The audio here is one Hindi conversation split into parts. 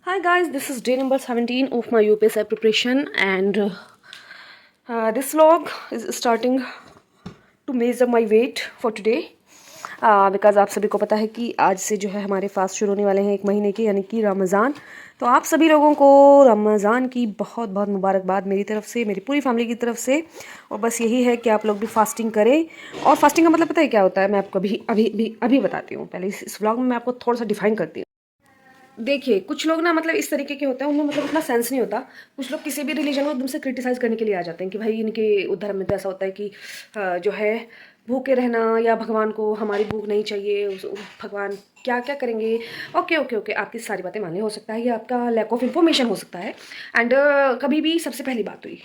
Hi guys, this is day number 17 of my UPSI preparation and this vlog is starting to measure my weight for today because आप सभी को पता है कि आज से जो है हमारे फास्ट शुरू होने वाले हैं 1 महीने के, यानी कि रमज़ान। तो आप सभी लोगों को रमज़ान की बहुत बहुत मुबारकबाद मेरी तरफ से, मेरी पूरी फैमिली की तरफ से। और बस यही है कि आप लोग भी फास्टिंग करें। और फास्टिंग का मतलब पता है क्या होता है, मैं आपको अभी बताती हूँ। पहले इस व्लॉग में मैं आपको थोड़ा सा डिफाइन करती हूँ। देखिए, कुछ लोग ना मतलब इस तरीके के होते हैं, उनमें मतलब इतना सेंस नहीं होता। कुछ लोग किसी भी रिलीजन को एकदम से क्रिटिसाइज़ करने के लिए आ जाते हैं कि भाई इनके धर्म में तो ऐसा होता है कि जो है भूखे रहना, या भगवान को हमारी भूख नहीं चाहिए, भगवान क्या क्या करेंगे। ओके ओके ओके, आपकी सारी बातें मान्य हो सकता है, ये आपका लैक ऑफ इन्फॉर्मेशन हो सकता है। एंड कभी भी सबसे पहली बात हुई,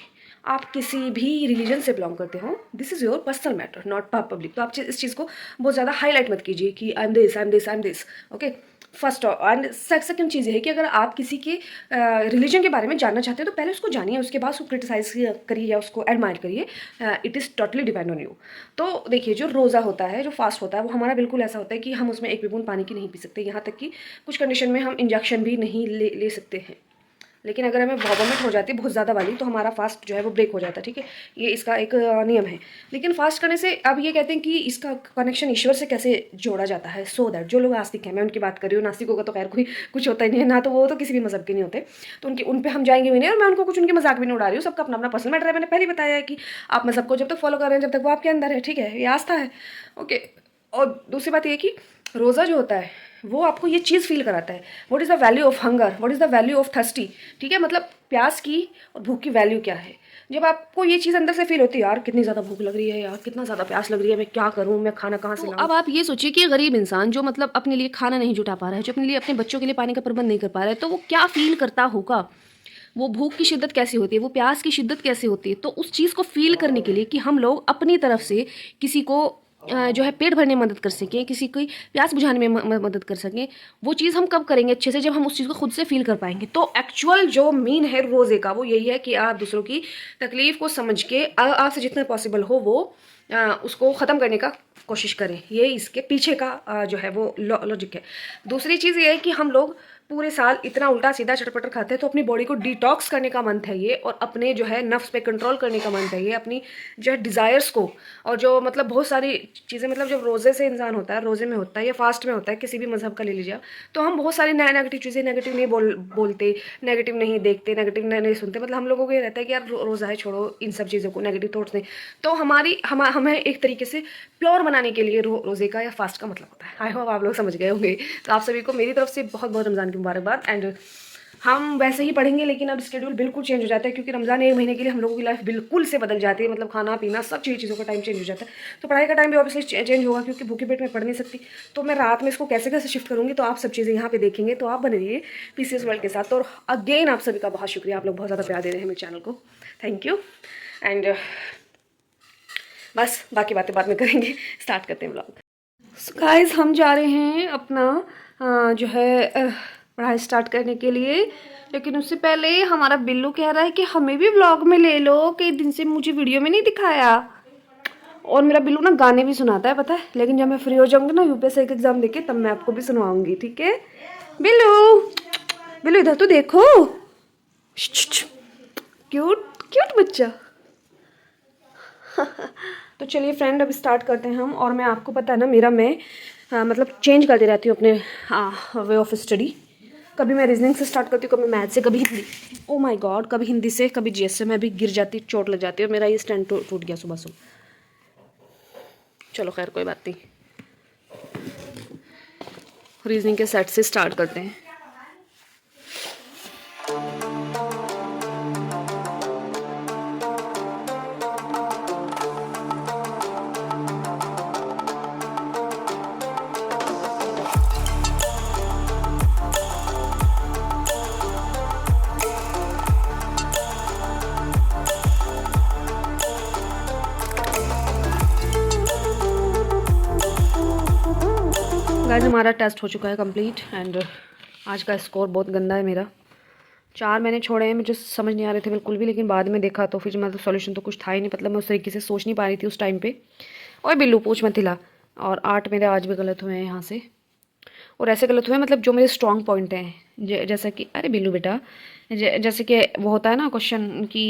आप किसी भी रिलीजन से बिलोंग करते हो, this is your personal matter, not public. तो आप इस चीज़ को बहुत ज़्यादा हाईलाइट मत कीजिए कि I am this, I am this, I am this. Okay, first and second चीज़ ये है कि अगर आप किसी के रिलीजन के बारे में जानना चाहते हैं तो पहले उसको जानिए, उसके बाद उसको क्रिटिसाइज करिए या उसको एडमायर करिए। It is totally depend on you. तो देखिए, जो रोज़ा होता है, जो फास्ट होता है, वो हमारा बिल्कुल ऐसा होता है कि हम उसमें एक भी बूंद पानी की नहीं पी सकते। यहाँ तक कि कुछ कंडीशन में हम इंजेक्शन भी नहीं ले सकते हैं। लेकिन अगर हमें वॉमिट हो जाती है बहुत ज़्यादा वाली, तो हमारा फास्ट जो है वो ब्रेक हो जाता है। ठीक है, ये इसका एक नियम है। लेकिन फास्ट करने से अब ये कहते हैं कि इसका कनेक्शन ईश्वर से कैसे जोड़ा जाता है, सो दैट जो लोग आस्तिक हैं, मैं उनकी बात कर रही हूँ, नास्तिकों का तो खैर कोई कुछ होता ही नहीं है ना, तो वो तो किसी भी मज़हब के नहीं होते, तो उन पर हम जाएंगे भी नहीं। और मैं उनको कुछ उनके मजाक भी नहीं उड़ा रही हूँ, सबका अपना अपना पर्सनल मैटर है। मैंने पहले ही बताया है कि आप मज़हब को जब तक फॉलो कर रहे हैं, जब तक वो आपके अंदर है, ठीक है, ये आस्था है। ओके, और दूसरी बात ये कि रोज़ा जो होता है वो आपको ये चीज़ फील कराता है, what is the value of hunger, what is the value of thirsty. ठीक है, मतलब प्यास की और भूख की वैल्यू क्या है। जब आपको ये चीज़ अंदर से फील होती है, यार कितनी ज़्यादा भूख लग रही है, यार कितना ज़्यादा प्यास लग रही है, मैं क्या करूँ, मैं खाना कहाँ से लाऊं। अब आप ये सोचिए कि गरीब इंसान जो मतलब अपने लिए खाना नहीं जुटा पा रहा है, जो अपने लिए अपने बच्चों के लिए पानी का प्रबंध नहीं कर पा रहा है, तो वो क्या फील करता होगा, वो भूख की शिद्दत कैसी होती है, वो प्यास की शिद्दत कैसी होती है। तो उस चीज़ को फील करने के लिए कि हम लोग अपनी तरफ से किसी को जो है पेट भरने में मदद कर सकें, किसी की प्यास बुझाने में मदद कर सकें, वो चीज़ हम कब करेंगे अच्छे से, जब हम उस चीज़ को खुद से फील कर पाएंगे। तो एक्चुअल जो मीन है रोज़े का वो यही है कि आप दूसरों की तकलीफ़ को समझ के आपसे जितना पॉसिबल हो वो उसको ख़त्म करने का कोशिश करें। ये इसके पीछे का जो है वो लॉजिक है। दूसरी चीज़ ये है कि हम लोग पूरे साल इतना उल्टा सीधा चटपटर खाते हैं, तो अपनी बॉडी को डिटॉक्स करने का मंथ है ये, और अपने जो है नफ्स पे कंट्रोल करने का मंथ है ये, अपनी जो है डिज़ायर्स को, और जो मतलब बहुत सारी चीज़ें, मतलब जब रोज़े से इंसान होता है, रोज़े में होता है या फास्ट में होता है, किसी भी मज़हब का ले लीजिए आप, तो हम बहुत सारी नेगेटिव चीज़ें, नेगेटिव नहीं बोलते, नेगेटिव नहीं देखते, नेगेटिव नहीं सुनते। मतलब हम लोगों को ये रहता है कि यार रोज़ा है, छोड़ो इन सब चीज़ों को, नेगेटिव थॉट्स नहीं। तो हमें एक तरीके से प्योर बनाने के लिए रोज़े का या फास्ट का मतलब होता है। आई होप आप लोग समझ गए होंगे। तो आप सभी को मेरी तरफ से बहुत बहुत रमज़ान की मुबारकबाद। एंड हम वैसे ही पढ़ेंगे, लेकिन अब स्केड्यूल बिल्कुल चेंज हो जाता है, क्योंकि रमज़ान 1 महीने के लिए हम लोगों की लाइफ बिल्कुल से बदल जाती है। मतलब खाना पीना सब चीज़ों का टाइम चेंज हो जाता है। तो पढ़ाई का टाइम भी ऑब्वियसली चेंज होगा, क्योंकि भूखे पेट में पढ़ नहीं सकती। तो मैं रात में इसको कैसे कैसे शिफ्ट करूँगी, तो आप सब चीज़ें यहाँ पे देखेंगे। तो आप बने रहिए PCS वर्ल्ड के साथ। और अगेन आप सभी का बहुत शुक्रिया, आप लोग बहुत ज़्यादा प्यार दे रहे हैं मेरे चैनल को, थैंक यू। एंड बस बाकी बातें बाद में करेंगे, स्टार्ट करते हैं व्लॉग। सो गाइस, हम जा रहे हैं अपना जो है पढ़ाई स्टार्ट करने के लिए। लेकिन उससे पहले हमारा बिल्लू कह रहा है कि हमें भी व्लॉग में ले लो, कई दिन से मुझे वीडियो में नहीं दिखाया। और मेरा बिल्लू ना गाने भी सुनाता है, पता है। लेकिन जब मैं फ्री हो जाऊंगी ना UPSI का एग्जाम देके, तब मैं आपको भी सुनवाऊंगी, ठीक है। बिल्लू, बिल्लू इधर तो देखो, क्यूट क्यूट बच्चा। तो चलिए फ्रेंड, अब स्टार्ट करते हैं हम। और मैं आपको पता है ना, मैं मतलब चेंज करती रहती हूँ अपने वे ऑफ स्टडी। कभी मैं रीजनिंग से स्टार्ट करती हूँ, कभी मैथ से, कभी हिंदी, ओ माय गॉड, कभी हिंदी से, कभी GS से। मैं भी गिर जाती, चोट लग जाती है, और मेरा ये स्टैंड टूट गया सुबह सुबह। चलो खैर कोई बात नहीं, रीजनिंग के सेट से स्टार्ट करते हैं। गाइस, हमारा टेस्ट हो चुका है कंप्लीट। एंड आज का स्कोर बहुत गंदा है मेरा। 4 मैंने छोड़े हैं, मुझे समझ नहीं आ रहे थे बिल्कुल भी। लेकिन बाद में देखा तो फिर मतलब सॉल्यूशन तो कुछ था ही नहीं, मतलब मैं उस तरीके से सोच नहीं पा रही थी उस टाइम पे। और बिल्लू पूछ मत हिला। और 8 मेरे आज भी गलत हुए हैं यहाँ से। और ऐसे गलत हुए मतलब जो मेरे स्ट्रॉन्ग पॉइंट हैं, जैसा कि अरे बिल्लू बेटा, जैसे कि वो होता है ना क्वेश्चन कि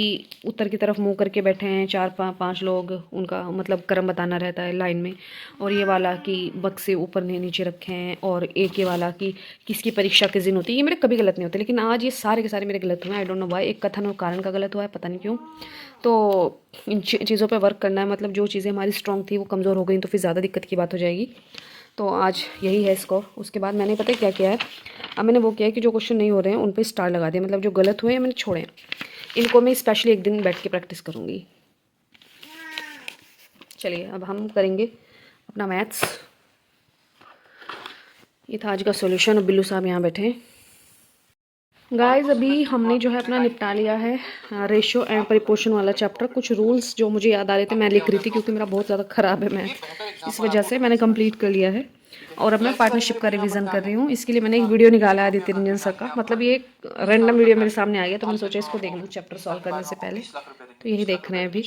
उत्तर की तरफ मुंह करके बैठे हैं चार पांच लोग, उनका मतलब क्रम बताना रहता है लाइन में। और ये वाला कि बक्से ऊपर नीचे रखे हैं, और एक ये वाला कि किसकी परीक्षा किस दिन होती है। ये मेरे कभी गलत नहीं होते, लेकिन आज ये सारे के सारे मेरे गलत हुए हैं। I don't know why. एक कथन और कारण का गलत हुआ है, पता नहीं क्यों। तो इन चीज़ों पर वर्क करना है, मतलब जो चीज़ें हमारी स्ट्रॉन्ग थी वो कमज़ोर हो गई तो फिर ज़्यादा दिक्कत की बात हो जाएगी। तो आज यही है स्कोर। उसके बाद मैंने पता है क्या किया है, अब मैंने वो किया है कि जो क्वेश्चन नहीं हो रहे हैं उन पे स्टार लगा दिया, मतलब जो गलत हुए हैं मैंने छोड़े हैं। इनको मैं स्पेशली एक दिन बैठ के प्रैक्टिस करूँगी। चलिए अब हम करेंगे अपना मैथ्स। ये था आज का सॉल्यूशन। अब बिल्लू साहब यहाँ बैठे हैं। गाइस अभी हमने जो है अपना निपटा लिया है रेशियो एंड प्रिपोर्शन वाला चैप्टर। कुछ रूल्स जो मुझे याद आ रहे थे मैं लिख रही थी, क्योंकि मेरा बहुत ज़्यादा ख़राब है मैथ, इस वजह से मैंने कंप्लीट कर लिया है। और अब मैं पार्टनरशिप का रिवीजन कर रही हूँ। इसके लिए मैंने एक वीडियो निकाला है आदित्य रंजन सर का, मतलब ये एक रैंडम वीडियो मेरे सामने आ गया तो मैंने सोचा इसको देख लूँ चैप्टर सॉल्व करने से पहले। तो यही देख रहे हैं अभी।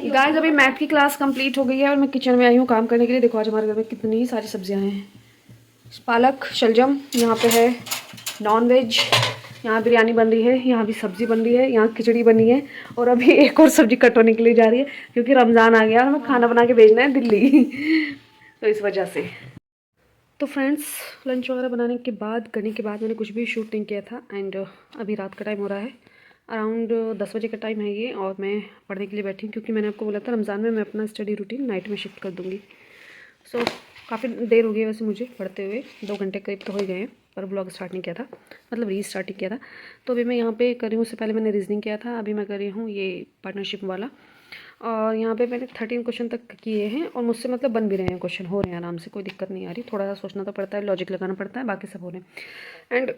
गाइस अभी मैथ की क्लास कंप्लीट हो गई है और मैं किचन में आई हूँ काम करने के लिए। देखो आज हमारे घर में कितनी सारी सब्जियाँ हैं। पालक शलजम, यहाँ पे है नॉन वेज, यहाँ बिरयानी बन रही है, यहाँ भी सब्जी बन रही है, यहाँ खिचड़ी बनी है, और अभी एक और सब्जी कट होने के लिए जा रही है क्योंकि रमज़ान आ गया और हमें खाना बना के भेजना है दिल्ली तो इस वजह से। तो फ्रेंड्स लंच वगैरह बनाने के बाद करने के बाद मैंने कुछ भी शूट नहीं किया था। एंड अभी रात का टाइम हो रहा है, अराउंड 10 बजे का टाइम है ये, और मैं पढ़ने के लिए बैठी हूँ क्योंकि मैंने आपको बोला था रमज़ान में मैं अपना स्टडी रूटीन नाइट में शिफ्ट कर दूँगी। सो काफ़ी देर हो गई है वैसे मुझे पढ़ते हुए, 2 घंटे करीब तो हो ही गए हैं, पर ब्लॉग स्टार्ट नहीं किया था, मतलब रीस्टार्टिंग किया था। तो अभी मैं यहाँ पे कर रही हूँ, उससे पहले मैंने रीजनिंग किया था, अभी मैं कर रही हूँ ये पार्टनरशिप वाला। और यहाँ पे मैंने 13 क्वेश्चन तक किए हैं और मुझसे मतलब बन भी रहे हैं, क्वेश्चन हो रहे हैं आराम से, कोई दिक्कत नहीं आ रही। थोड़ा सा सोचना तो पड़ता है, लॉजिक लगाना पड़ता है, बाकी सब हो रहे हैं। एंड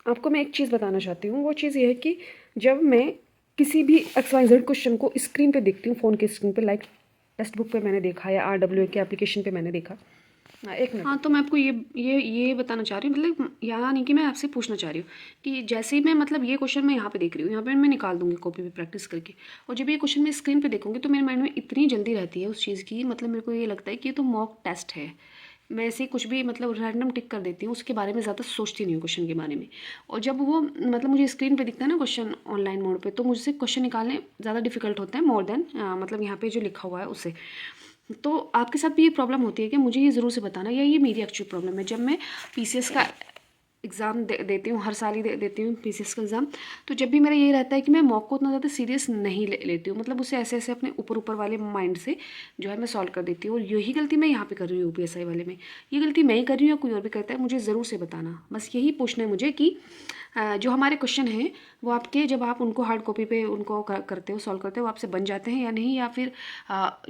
आपको मैं एक चीज़ बताना चाहती हूँ, वो चीज़ ये है कि जब मैं किसी भी XYZ क्वेश्चन को स्क्रीन पर देखती हूँ, फ़ोन की स्क्रीन पर, लाइक टेक्स्ट बुक पे मैंने देखा या RWA के एप्लीकेशन पे मैंने देखा। एक मिनट। हाँ तो मैं आपको ये बताना चाह रही हूँ, मतलब यहाँ नहीं कि मैं आपसे पूछना चाह रही हूँ कि जैसे ही मैं मतलब ये क्वेश्चन मैं यहाँ पे देख रही हूँ, यहाँ पे मैं निकाल दूँगी कॉपी पे प्रैक्टिस करके, और जब ये क्वेश्चन मैं स्क्रीन पे देखूँगी तो मेरे माइंड में इतनी जल्दी रहती है उस चीज़ की, मतलब मेरे को ये लगता है कि ये तो मॉक टेस्ट है। मैं ऐसे ही कुछ भी मतलब रैंडम टिक कर देती हूँ, उसके बारे में ज़्यादा सोचती नहीं हूँ क्वेश्चन के बारे में। और जब वो मतलब मुझे स्क्रीन पे दिखता है ना क्वेश्चन ऑनलाइन मोड पे, तो मुझसे क्वेश्चन निकालने ज़्यादा डिफिकल्ट होता है मोर देन मतलब यहाँ पे जो लिखा हुआ है उससे। तो आपके साथ भी ये प्रॉब्लम होती है कि मुझे ये ज़रूर से बताना, या ये मेरी एक्चुअल प्रॉब्लम है। जब मैं PCS का एग्ज़ाम देती हूँ, हर साल ही देती हूँ PCS का एग्ज़ाम, तो जब भी मेरा ये रहता है कि मैं मॉक को उतना ज़्यादा सीरियस नहीं लेती हूँ, मतलब उसे ऐसे ऐसे अपने ऊपर ऊपर वाले माइंड से जो है मैं सॉल्व कर देती हूँ। और यही गलती मैं यहाँ पे कर रही हूँ UPSI वाले में। ये गलती मैं ही कर रही हूँ या कोई और भी करता है, मुझे ज़रूर से बताना। बस यही पूछना है मुझे कि जो हमारे क्वेश्चन हैं वो आपके, जब आप उनको हार्ड कॉपी पे उनको करते हो, सॉल्व करते हो, आपसे बन जाते हैं या नहीं, या फिर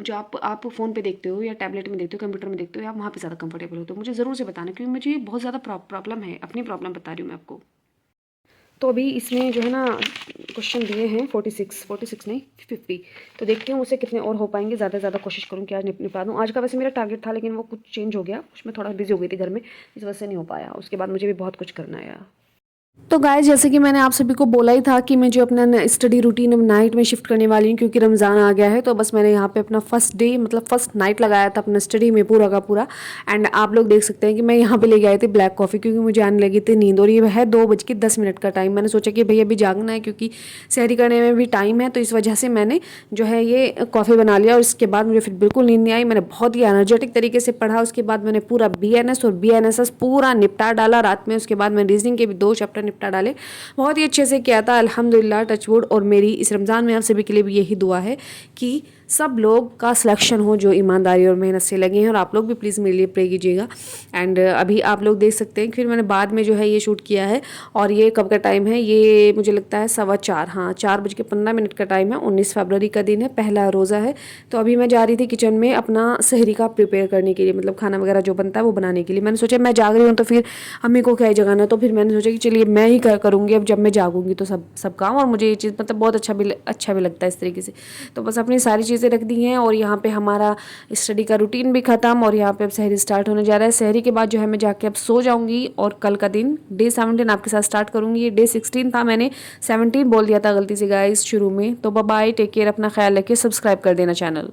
जो आप फ़ोन पे देखते हो या टैबलेट में देखते हो, कंप्यूटर में देखते हो, या वहाँ पे ज़्यादा कंफर्टेबल हो, तो मुझे ज़रूर से बताना, क्योंकि मुझे बहुत ज़्यादा प्रॉब्लम है, अपनी प्रॉब्लम बता रही हूँ मैं आपको। तो अभी इसमें जो है ना क्वेश्चन दिए हैं 46 नहीं 50, तो देखती हूँ उससे कितने और हो पाएंगे। ज़्यादा से ज़्यादा कोशिश करूँ कि आज निपटा दूँ। आज का वैसे मेरा टारगेट था, लेकिन वो कुछ चेंज हो गया, उसमें थोड़ा बिजी हो गई थी घर में, इस वजह से नहीं हो पाया। उसके बाद मुझे भी बहुत कुछ करना है यार। तो गाइस जैसे कि मैंने आप सभी को बोला ही था कि मैं जो अपना स्टडी रूटीन नाइट में शिफ्ट करने वाली हूँ, क्योंकि रमज़ान आ गया है। तो बस मैंने यहाँ पे अपना फर्स्ट डे मतलब फर्स्ट नाइट लगाया था अपना स्टडी में पूरा का पूरा। एंड आप लोग देख सकते हैं कि मैं यहाँ पे लेके आई थी ब्लैक कॉफ़ी, क्योंकि मुझे आने लगी थी नींद, और ये है 2:10 का टाइम। मैंने सोचा कि भैया अभी जागना है, क्योंकि सहरी करने में भी टाइम है, तो इस वजह से मैंने जो है ये कॉफ़ी बना लिया। और इसके बाद मुझे फिर बिल्कुल नींद नहीं आई, मैंने बहुत ही एनर्जेटिक तरीके से पढ़ा। उसके बाद मैंने पूरा BNS और BNSS पूरा निपटा डाला रात में। उसके बाद मैंने रीजनिंग के भी 2 चैप्टर निपटा डाले, बहुत ही अच्छे से किया था अल्हम्दुलिल्लाह, टचवुड। और मेरी इस रमज़ान में आप सभी के लिए भी यही दुआ है कि सब लोग का सिलेक्शन हो जो ईमानदारी और मेहनत से लगे हैं, और आप लोग भी प्लीज़ मेरे लिए प्रे कीजिएगा। एंड अभी आप लोग देख सकते हैं फिर मैंने बाद में जो है ये शूट किया है, और ये कब का टाइम है, ये मुझे लगता है 4:15, हाँ 4:15 का टाइम है। 19 फरवरी का दिन है, पहला रोज़ा है। तो अभी मैं जा रही थी किचन में अपना सहरी का प्रिपेयर करने के लिए, मतलब खाना वगैरह जो बनता है वो बनाने के लिए। मैंने सोचा मैं जाग रही हूँ तो फिर अम्मी को क्या ही जगाना, तो फिर मैंने सोचा कि चलिए मैं ही करूँगी अब, जब मैं जागूंगी तो सब काम। और मुझे ये चीज़ मतलब बहुत अच्छा भी लगता है इस तरीके से। तो बस अपनी सारी चीज़ें रख दी हैं, और यहाँ पे हमारा स्टडी का रूटीन भी ख़त्म, और यहाँ पे अब सहरी स्टार्ट होने जा रहा है। सहरी के बाद जो है मैं जाके अब सो जाऊँगी, और कल का दिन डे 17 आपके साथ स्टार्ट करूँगी। ये डे 16 था, मैंने 17 बोल दिया था गलती से गाइस शुरू में। तो बाय, टेक केयर, अपना ख्याल रखिए, सब्सक्राइब कर देना चैनल।